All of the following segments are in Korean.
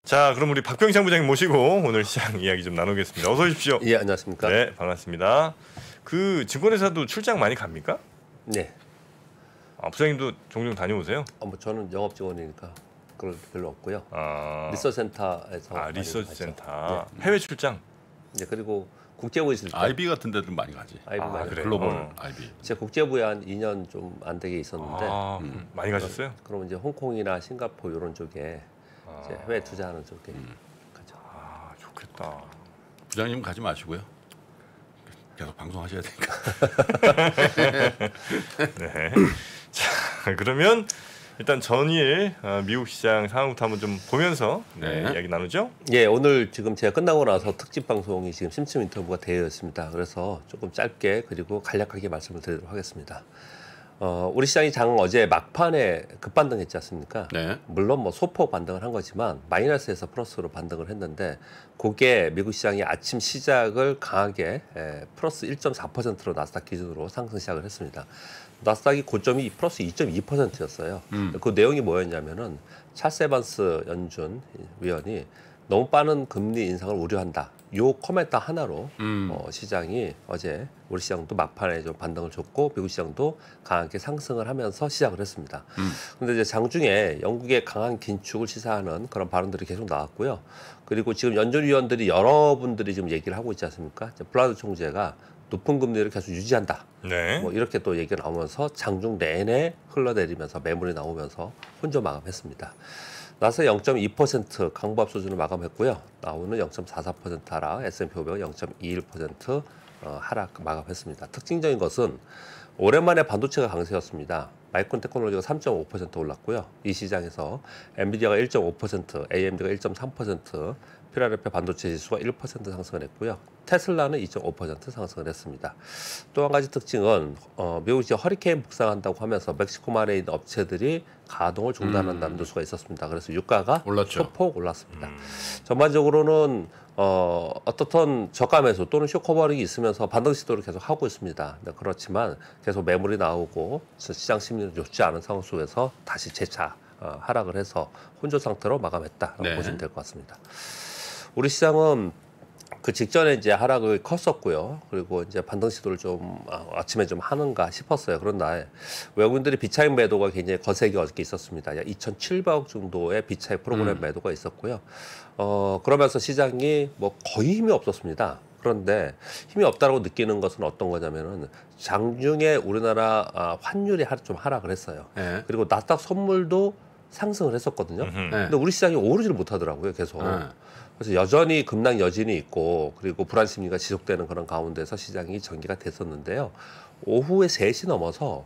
자, 그럼 우리 박병창 부장님 모시고 오늘 시장 이야기 좀 나누겠습니다. 어서 오십시오. 예, 안녕하십니까. 네, 반갑습니다. 그 증권회사도 출장 많이 갑니까? 네. 아, 부장님도 종종 다녀오세요? 뭐 저는 영업 직원이니까 그럴 별로 없고요. 아, 리서치센터에서 리서치 센터. 네. 해외 출장. 네, 그리고 국제부 있을 때 IB 같은 데들 많이 가지. IB 많이 그래요? 글로벌 IB. 제가 국제부에 한 2년 좀 안 되게 있었는데 많이 가셨어요? 그럼 이제 홍콩이나 싱가포르 이런 쪽에 이제 해외 투자하는 쪽에 가죠. 아, 좋겠다. 부장님 가지 마시고요. 계속 방송하셔야 되니까. 네. 자, 그러면 일단 전일 미국 시장 상황부터 한번 좀 보면서 네. 이야기 나누죠. 예, 오늘 지금 제가 끝나고 나서 특집 방송이 지금 심층 인터뷰가 되어 있습니다. 그래서 조금 짧게 그리고 간략하게 말씀을 드리도록 하겠습니다. 우리 시장이 장 어제 막판에 급반등했지 않습니까? 네. 물론 뭐 소폭 반등을 한 거지만 마이너스에서 플러스로 반등을 했는데 그게 미국 시장이 아침 시작을 강하게 플러스 1.4%로 나스닥 기준으로 상승 시작을 했습니다. 나스닥이 고점이 플러스 2.2%였어요. 그 내용이 뭐였냐면은 찰스 에반스 연준 위원이 너무 빠른 금리 인상을 우려한다. 요 코멘트 하나로 시장이 어제 우리 시장도 막판에 좀 반등을 줬고 미국 시장도 강하게 상승을 하면서 시작을 했습니다. 그런데 이제 장중에 영국의 강한 긴축을 시사하는 그런 발언들이 계속 나왔고요. 그리고 지금 연준위원들이 여러분들이 지금 얘기를 하고 있지 않습니까? 블라드 총재가 높은 금리를 계속 유지한다. 네. 뭐 이렇게 또 얘기가 나오면서 장중 내내 흘러내리면서 매물이 나오면서 혼조 마감했습니다. 나스 0.2% 강보합 수준을 마감했고요. 나오는 0.44% 하락, S&P 500은 0.21% 하락 마감했습니다. 특징적인 것은 오랜만에 반도체가 강세였습니다. 마이크론 테크놀로지가 3.5% 올랐고요. 이 시장에서 엔비디아가 1.5%, AMD가 1.3%, 필라델피아 반도체 지수가 1% 상승을 했고요. 테슬라는 2.5% 상승을 했습니다. 또 한 가지 특징은 미국이 허리케인 북상한다고 하면서 멕시코만에 있는 업체들이 가동을 중단한다는 뉴스가 있었습니다. 그래서 유가가 올랐죠. 소폭 올랐습니다. 전반적으로는 어떻든 저가 매수 또는 쇼커버링이 있으면서 반등 시도를 계속 하고 있습니다. 네, 그렇지만 계속 매물이 나오고 시장 심리는 좋지 않은 상황 속에서 다시 재차 하락을 해서 혼조 상태로 마감했다라고 네. 보시면 될 것 같습니다. 우리 시장은 그 직전에 이제 하락을 컸었고요. 그리고 이제 반등 시도를 좀 아침에 좀 하는가 싶었어요. 그런데 외국인들이 비차익 매도가 굉장히 거세게 어저께 있었습니다. 약 2,700억 정도의 비차익 프로그램 매도가 있었고요. 그러면서 시장이 뭐 거의 힘이 없었습니다. 그런데 힘이 없다고 느끼는 것은 어떤 거냐면은 장중에 우리나라 환율이 좀 하락을 했어요. 네. 그리고 나스닥 선물도 상승을 했었거든요. 근데 우리 시장이 오르지를 못하더라고요, 계속. 그래서 여전히 급락 여진이 있고 그리고 불안 심리가 지속되는 그런 가운데서 시장이 전개가 됐었는데요. 오후에 3시 넘어서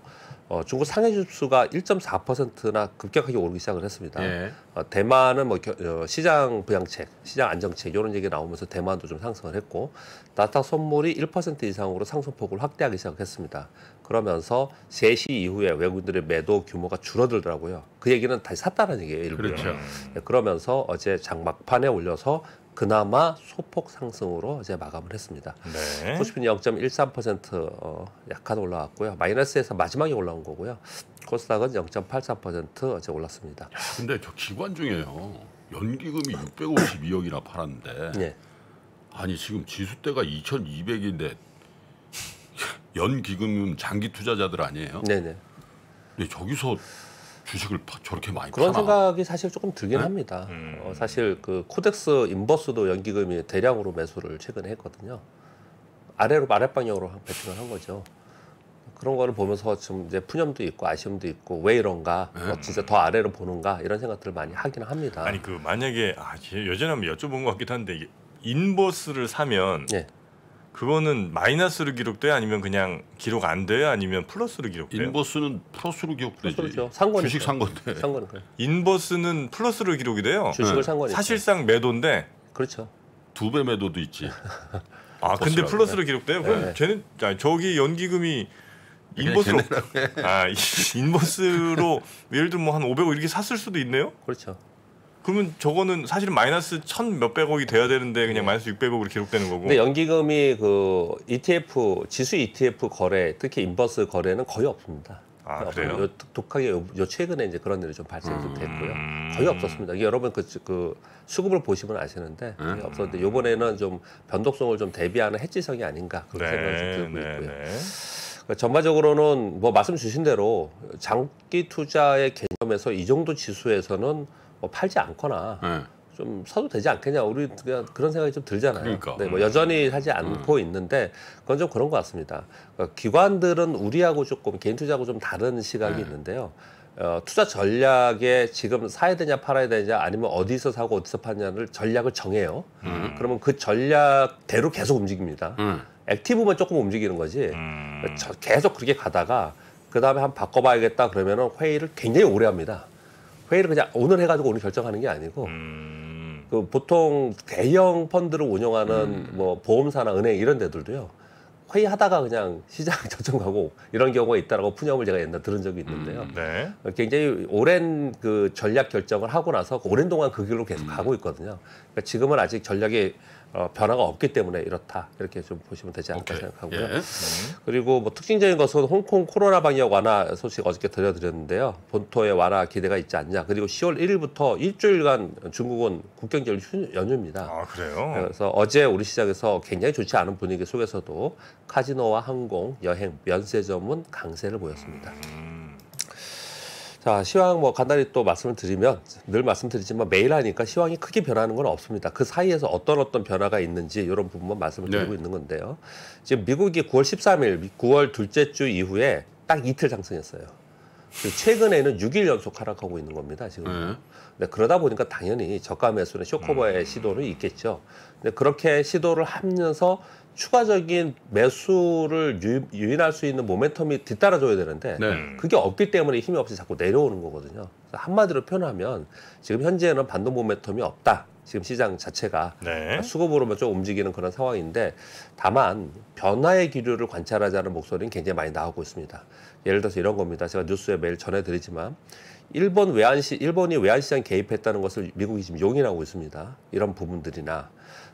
중국 상해 지수가 1.4%나 급격하게 오르기 시작을 했습니다. 예. 대만은 뭐 시장 부양책, 시장 안정책 이런 얘기가 나오면서 대만도 좀 상승을 했고 나스닥 선물이 1% 이상으로 상승폭을 확대하기 시작했습니다. 그러면서 3시 이후에 외국인들의 매도 규모가 줄어들더라고요. 그 얘기는 다시 샀다는 얘기예요, 일부러. 그렇죠. 네, 그러면서 어제 장 막판에 올려서 그나마 소폭 상승으로 어제 마감을 했습니다. 네. 코스피는 0.13% 약간 올라왔고요. 마이너스에서 마지막에 올라온 거고요. 코스닥은 0.83% 어제 올랐습니다. 야, 근데 저 기관 중에요. 연기금이 652억이나 팔았는데 네. 아니 지금 지수대가 2,200인데 연기금은 장기 투자자들 아니에요? 네네. 근데 저기서 주식을 저렇게 많이 그런 파나? 생각이 사실 조금 들긴 네? 합니다. 사실 그 코덱스 인버스도 연기금이 대량으로 매수를 최근에 했거든요. 아랫방향으로 베팅을 한 거죠. 그런 거를 보면서 좀 이제 푸념도 있고 아쉬움도 있고 왜 이런가, 진짜 더 아래로 보는가 이런 생각들을 많이 하긴 합니다. 아니 그 만약에 예전에 한번 여쭤본 것 같기도 한데 인버스를 사면 네. 그거는 마이너스로 기록돼요? 아니면 그냥 기록 안 돼요? 아니면 플러스로 기록돼요? 인버스는 플러스로 기록되지. 그렇죠. 산 거니까. 주식 산 건데. 산 거니까요. 인버스는 플러스로 기록이 돼요? 주식을 산 거니까. 사실상 매도인데 그렇죠. 2배 매도도 있지. 근데 플러스로 기록돼요? 그럼 네. 쟤는 저기 연기금이 인버스로 인버스로 예를 들면 뭐 한 500억 이렇게 샀을 수도 있네요? 그렇죠. 그러면 저거는 사실은 마이너스 1,000 몇백억이 돼야 되는데 그냥 마이너스 600억으로 기록되는 거고. 근데 연기금이 그 ETF 지수 ETF 거래 특히 인버스 거래는 거의 없습니다. 아, 그래요? 독하게 요 최근에 이제 그런 일이 좀 발생이 좀 됐고요. 거의 없었습니다. 이게 여러분 그 수급을 보시면 아시는데 거의 없었는데 이번에는 좀 변동성을 좀 대비하는 해지성이 아닌가 그런 생각이 좀 들고 있고요. 그러니까 전반적으로는 뭐 말씀 주신 대로 장기 투자의 개념에서 이 정도 지수에서는 뭐 팔지 않거나 좀 사도 되지 않겠냐 우리 그냥 그런 생각이 좀 들잖아요. 그러니까. 네, 뭐 여전히 하지 않고 있는데 그건 좀 그런 것 같습니다. 그러니까 기관들은 우리하고 조금 개인 투자하고 좀 다른 시각이 있는데요. 투자 전략에 지금 사야 되냐 팔아야 되냐 아니면 어디서 사고 어디서 파냐를 전략을 정해요. 그러면 그 전략대로 계속 움직입니다. 액티브만 조금 움직이는 거지. 계속 그렇게 가다가 그 다음에 한번 바꿔봐야겠다 그러면은 회의를 굉장히 오래 합니다. 회의를 그냥 오늘 해가지고 오늘 결정하는 게 아니고 그 보통 대형 펀드를 운영하는 뭐 보험사나 은행 이런 데들도요. 회의하다가 그냥 시장 결정하고 이런 경우가 있다라고 푸념을 제가 옛날에 들은 적이 있는데요. 네. 굉장히 오랜 그 전략 결정을 하고 나서 오랜 동안 그 길로 계속 가고 있거든요. 그러니까 지금은 아직 전략이 변화가 없기 때문에 이렇다 이렇게 좀 보시면 되지 않을까 생각하고요. 예. 그리고 뭐 특징적인 것은 홍콩 코로나 방역 완화 소식 어저께 들려드렸는데요. 본토의 완화 기대가 있지 않냐. 그리고 10월 1일부터 일주일간 중국은 국경절 연휴입니다. 아, 그래요? 그래서 어제 우리 시장에서 굉장히 좋지 않은 분위기 속에서도 카지노와 항공, 여행, 면세점은 강세를 보였습니다. 자, 시황 뭐 간단히 또 말씀을 드리면 늘 말씀드리지만 매일 하니까 시황이 크게 변하는 건 없습니다. 그 사이에서 어떤 변화가 있는지 이런 부분만 말씀을 드리고 있는 건데요. 지금 미국이 9월 13일, 9월 둘째 주 이후에 딱 이틀 상승했어요. 최근에는 6일 연속 하락하고 있는 겁니다. 지금. 근데 그러다 보니까 당연히 저가 매수는 쇼커버의 시도는 있겠죠. 근데 그렇게 시도를 하면서 추가적인 매수를 유인할 수 있는 모멘텀이 뒤따라줘야 되는데 그게 없기 때문에 힘이 없이 자꾸 내려오는 거거든요. 한마디로 표현하면 지금 현재는 반동 모멘텀이 없다. 지금 시장 자체가 수급으로만 좀 움직이는 그런 상황인데 다만 변화의 기류를 관찰하자는 목소리는 굉장히 많이 나오고 있습니다. 예를 들어서 이런 겁니다. 제가 뉴스에 매일 전해드리지만 일본이 외환시장 개입했다는 것을 미국이 지금 용인하고 있습니다. 이런 부분들이나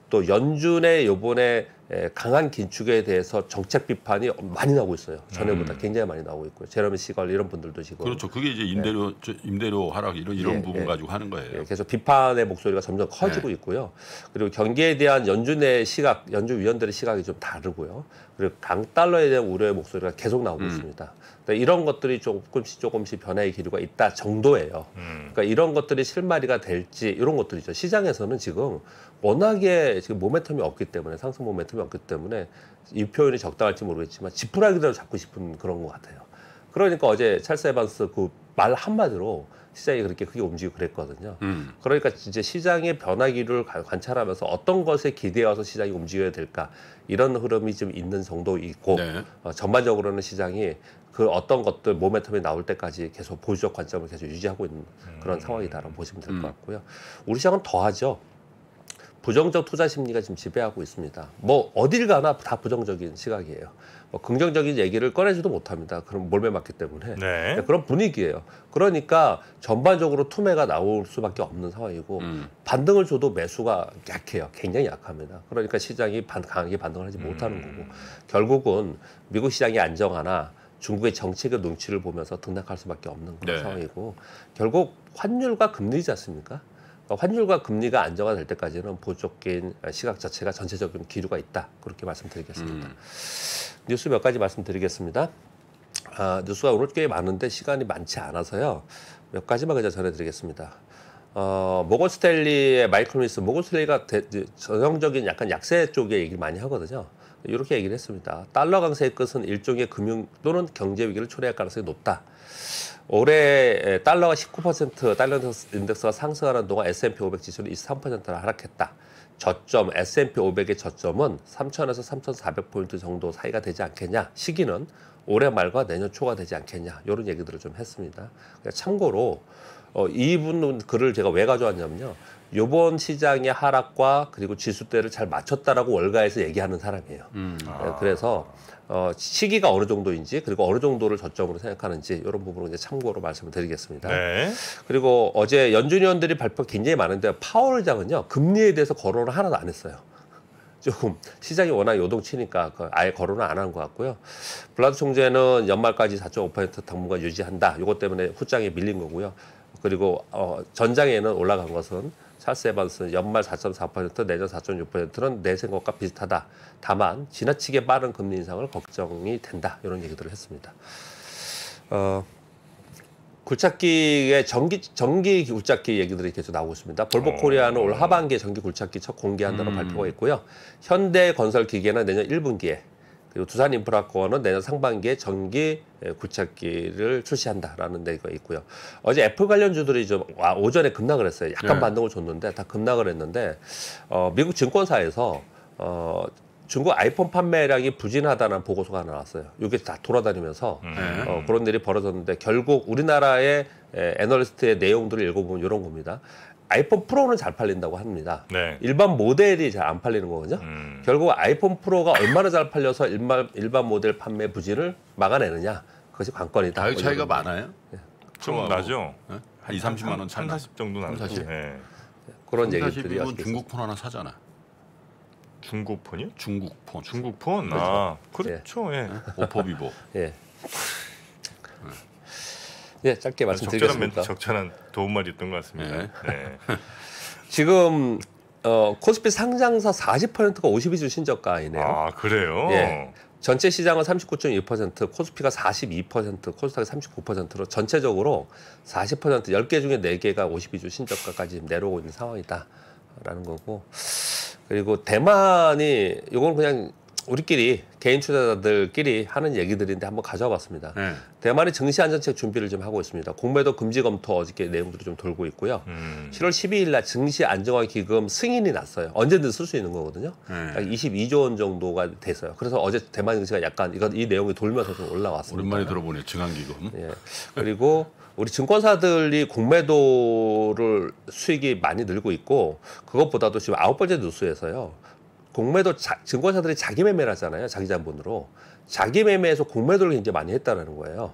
또 연준의 요번에 강한 긴축에 대해서 정책 비판이 많이 나오고 있어요. 전에보다 굉장히 많이 나오고 있고요. 제러미 시걸 이런 분들도 지금 그렇죠. 그게 이제 임대료 하락 이런 부분 가지고 하는 거예요. 계속 비판의 목소리가 점점 커지고 있고요. 그리고 경기에 대한 연준의 시각, 연준 위원들의 시각이 좀 다르고요. 그리고 강달러에 대한 우려의 목소리가 계속 나오고 있습니다. 그러니까 이런 것들이 조금씩 변화의 기류가 있다 정도예요. 그러니까 이런 것들이 실마리가 될지 이런 것들이죠. 시장에서는 지금 워낙에 지금 모멘텀이 없기 때문에 상승 모멘텀이 없기 때문에 이 표현이 적당할지 모르겠지만 지푸라기대로 잡고 싶은 그런 것 같아요. 그러니까 어제 찰스 에반스 그 말 한마디로 시장이 그렇게 크게 움직이고 그랬거든요. 그러니까 이제 시장의 변화 기류를 관찰하면서 어떤 것에 기대어서 시장이 움직여야 될까 이런 흐름이 좀 있는 정도 있고 전반적으로는 시장이 그 어떤 것들 모멘텀이 나올 때까지 계속 보수적 관점을 계속 유지하고 있는 그런 상황이다라고 보시면 될 것 같고요. 우리 시장은 더하죠. 부정적 투자 심리가 지금 지배하고 있습니다. 뭐 어딜 가나 다 부정적인 시각이에요. 뭐 긍정적인 얘기를 꺼내지도 못합니다. 그럼 몰매 맞기 때문에 그런 분위기예요. 그러니까 전반적으로 투매가 나올 수밖에 없는 상황이고 반등을 줘도 매수가 약해요. 굉장히 약합니다. 그러니까 시장이 강하게 반등을 하지 못하는 거고 결국은 미국 시장이 안정하나 중국의 정책의 눈치를 보면서 등락할 수밖에 없는 그런 상황이고 결국 환율과 금리지 않습니까? 환율과 금리가 안정화될 때까지는 보수적인 시각 자체가 전체적인 기류가 있다. 그렇게 말씀드리겠습니다. 뉴스 몇 가지 말씀드리겠습니다. 뉴스가 오늘 꽤 많은데 시간이 많지 않아서요. 몇 가지만 그냥 전해드리겠습니다. 모건 스탠리의 마이클 리스, 모건 스탠리가 전형적인 약간 약세 쪽의 얘기를 많이 하거든요. 이렇게 얘기를 했습니다. 달러 강세의 끝은 일종의 금융 또는 경제 위기를 초래할 가능성이 높다. 올해 달러가 19% 달러 인덱스가 상승하는 동안 S&P 500 지수는 23%나 하락했다. 저점 S&P 500의 저점은 3,000에서 3,400포인트 정도 사이가 되지 않겠냐. 시기는 올해 말과 내년 초가 되지 않겠냐. 이런 얘기들을 좀 했습니다. 참고로 이분 글을 제가 왜 가져왔냐면요. 이번 시장의 하락과 그리고 지수대를 잘 맞췄다라고 월가에서 얘기하는 사람이에요. 그래서 시기가 어느 정도인지 그리고 어느 정도를 저점으로 생각하는지 이런 부분을 이제 참고로 말씀을 드리겠습니다. 그리고 어제 연준 위원들이 발표 굉장히 많은데 파월 의장은요 금리에 대해서 거론을 하나도 안 했어요. 조금 시장이 워낙 요동치니까 아예 거론을 안 한 것 같고요. 블라드 총재는 연말까지 4.5% 당분간 유지한다. 이것 때문에 후장에 밀린 거고요. 그리고 전장에는 올라간 것은 찰스 에반스는 연말 4.4%, 내년 4.6%는 내 생각과 비슷하다. 다만 지나치게 빠른 금리 인상을 걱정이 된다. 이런 얘기들을 했습니다. 굴착기의 전기 굴착기 얘기들이 계속 나오고 있습니다. 볼보 코리아는 올 하반기에 전기 굴착기 첫 공개한다는 발표가 있고요. 현대건설기계는 내년 1분기에 그리고 두산인프라코어는 내년 상반기에 전기 굴착기를 출시한다라는 얘기가 있고요. 어제 애플 관련주들이 좀 오전에 급락을 했어요. 약간 반등을 줬는데 다 급락을 했는데 미국 증권사에서 중국 아이폰 판매량이 부진하다는 보고서가 나왔어요. 이게 다 돌아다니면서 그런 일이 벌어졌는데 결국 우리나라의 애널리스트의 내용들을 읽어보면 이런 겁니다. 아이폰 프로는 잘 팔린다고 합니다. 네. 일반 모델이 잘 안 팔리는 거거든요. 결국 아이폰 프로가 얼마나 잘 팔려서 일반 모델 판매 부진을 막아내느냐. 그것이 관건이다. 가격 차이가 많아요? 좀 나죠. 네? 한 2, 30만 원 차이. 40 정도 나죠. 40. 네. 그런 얘기들이 40이면 중국 폰 하나 사잖아. 중국 폰이요? 중국 폰. 중국 폰? 아, 그렇죠. 예. 오포 비보. 예. 예, 짧게 말씀드리겠습니다. 적절한 도움말이었던 것 같습니다. 네. 네. 지금 코스피 상장사 40%가 52주 신저가이네요. 아, 그래요? 예. 전체 시장은 39.2%, 코스피가 42%, 코스닥이 39%로 전체적으로 40%, 10개 중에 4개가 52주 신저가까지 내려오고 있는 상황이다라는 거고. 그리고 대만이 이건 그냥 우리끼리 개인 투자자들끼리 하는 얘기들인데 한번 가져와 봤습니다. 대만이 증시 안정책 준비를 좀 하고 있습니다. 공매도 금지 검토 어저께 내용들이 좀 돌고 있고요. 7월 12일 날 증시 안정화 기금 승인이 났어요. 언제든 쓸 수 있는 거거든요. 약 22조 원 정도가 됐어요. 그래서 어제 대만 증시가 약간 이 내용이 돌면서 좀 올라왔습니다. 오랜만에 들어보네. 증한기금. 예. 그리고 우리 증권사들이 공매도를 수익이 많이 늘고 있고 그것보다도 지금 9번째 뉴스에서요. 공매도 증권사들이 자기 매매를 하잖아요. 자기 자본으로. 자기 매매에서 공매도를 굉장히 많이 했다는 거예요.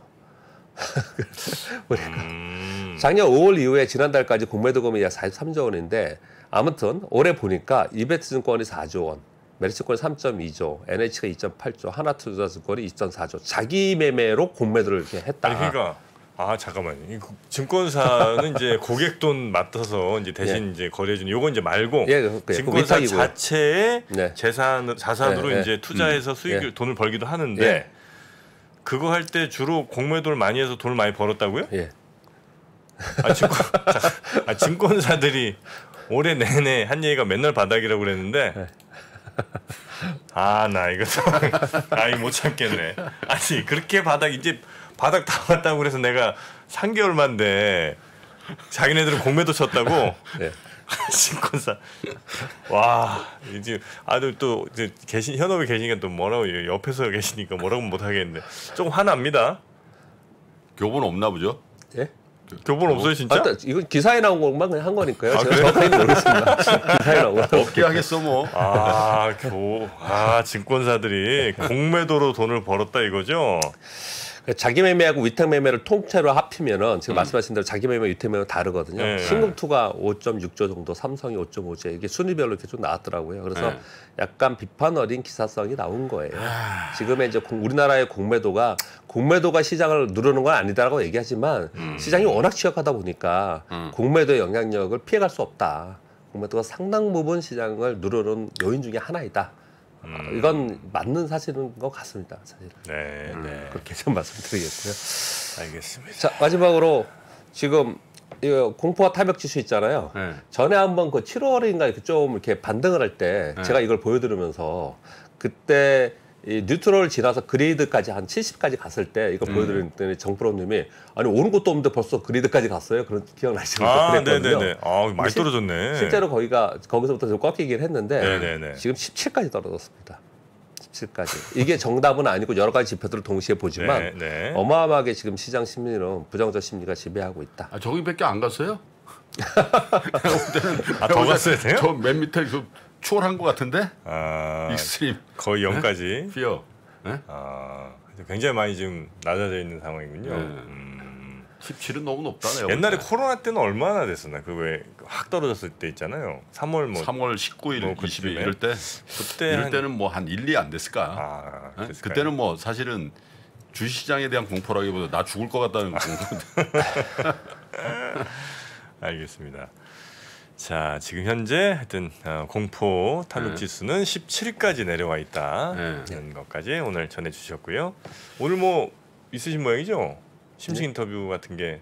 작년 5월 이후에 지난달까지 공매도금이 약 43조 원인데 아무튼 올해 보니까 이베트증권이 4조 원, 메리츠증권이 3.2조, NH가 2.8조, 하나투자증권이 2.4조. 자기 매매로 공매도를 이렇게 했다. 아니, 그러니까 잠깐만요. 이 증권사는 이제 고객 돈 맡아서 이제 대신 이제 거래해주는 요건 이제 말고 증권사 자체의 자산으로 이제 투자해서 수익을 돈을 벌기도 하는데 그거 할 때 주로 공매도를 많이 해서 돈을 많이 벌었다고요? 예. 증권사들이 올해 내내 한 얘기가 맨날 바닥이라고 그랬는데 나 이거 못 참겠네. 아니 그렇게 바닥 다 왔다고 그래서 내가 3개월 만에 자기네들은 공매도 쳤다고. 네. 증권사. 와, 이제 또 이제 현업에 계시니까 또 뭐라고 옆에서 계시니까 뭐라고 못 하겠는데 조금 화납니다. 교본 없나 보죠? 예? 교본 없어요 진짜? 이건 기사에 나온 것만 그냥 한 거니까요. 제가 정확하게 모르겠습니다. 기사에 나온 거. 없게 하겠어 뭐. 증권사들이 공매도로 돈을 벌었다 이거죠? 자기 매매하고 위탁 매매를 통째로 합치면은 지금 말씀하신 대로 자기 매매, 위탁 매매 다르거든요. 신금투가 5.6조 정도, 삼성이 5.5조 이게 순위별로 이렇게 좀 나왔더라고요. 그래서 약간 비판 어린 기사성이 나온 거예요. 지금의 이제 우리나라의 공매도가 시장을 누르는 건 아니다라고 얘기하지만 시장이 워낙 취약하다 보니까 공매도의 영향력을 피해갈 수 없다. 공매도가 상당 부분 시장을 누르는 요인 중에 하나이다. 이건 맞는 사실인 것 같습니다. 사실. 네. 그렇게 좀 말씀드리겠고요. 알겠습니다. 자, 마지막으로 지금 공포와 타격 지수 있잖아요. 전에 한번 그 7월인가 이렇게 좀 이렇게 반등을 할 때 제가 이걸 보여드리면서 그때 이 뉴트럴 지나서 그레이드까지 한 70까지 갔을 때 이거 보여드렸더니 정프로님이 아니 오는 것도 없는데 벌써 그레이드까지 갔어요. 그런 기억나시죠? 그랬거든요. 네네네. 많이 떨어졌네. 실제로 거기서부터 좀 꺾이긴 했는데 지금 17까지 떨어졌습니다. 17까지. 이게 정답은 아니고 여러 가지 지표들을 동시에 보지만 어마어마하게 지금 시장 심리는 부정적 심리가 지배하고 있다. 저기밖에 안 갔어요? 더 갔어야 돼요? 저 맨 밑에 추월한 것 같은데? 익스트림 거의 0까지. 피어. 굉장히 많이 지금 낮아져 있는 상황이군요. 17은 너무 높다. 내가 옛날에 코로나 때는 얼마나 됐었나? 그 왜 확 떨어졌을 때 있잖아요. 3월 뭐 3월 19일, 뭐 20일 이럴 때 그때 이럴 때는 뭐 한 1, 2 안 됐을까? 아, 그때는 뭐 사실은 주식시장에 대한 공포라기보다 나 죽을 것 같다는 공포인데. 알겠습니다. 자, 지금 현재 하여튼 공포 탐욕 지수는 17위까지 내려와 있다는 것까지 오늘 전해주셨고요. 오늘 뭐 있으신 모양이죠? 심층 인터뷰 같은 게.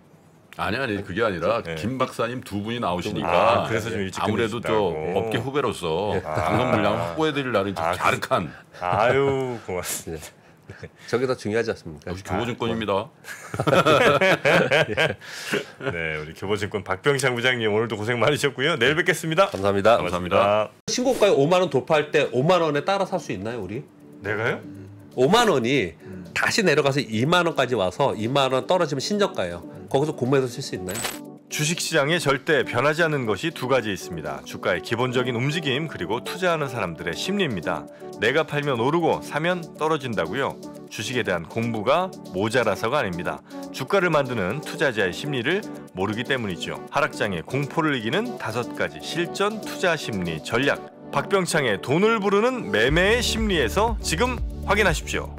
아니 그게 아니라 김 박사님 두 분이 나오시니까 그래서 좀 일찍 아무래도 저 업계 후배로서 방송 물량을 확보해드리려는 갸륵한. 아유 고맙습니다. 저게 더 중요하지 않습니까? 역시 교보증권입니다. 네, 우리 교보증권 박병창 부장님 오늘도 고생 많으셨고요. 내일 뵙겠습니다. 감사합니다. 감사합니다. 신고가에 5만 원 돌파할 때 5만 원에 따라 살 수 있나요, 우리? 내가요? 5만 원이 다시 내려가서 2만 원까지 와서 2만 원 떨어지면 신저가예요. 거기서 구매해서 쓸 수 있나요? 주식시장에 절대 변하지 않는 것이 두 가지 있습니다. 주가의 기본적인 움직임 그리고 투자하는 사람들의 심리입니다. 내가 팔면 오르고 사면 떨어진다고요. 주식에 대한 공부가 모자라서가 아닙니다. 주가를 만드는 투자자의 심리를 모르기 때문이죠. 하락장의 공포를 이기는 5가지 실전 투자 심리 전략. 박병창의 돈을 부르는 매매의 심리에서 지금 확인하십시오.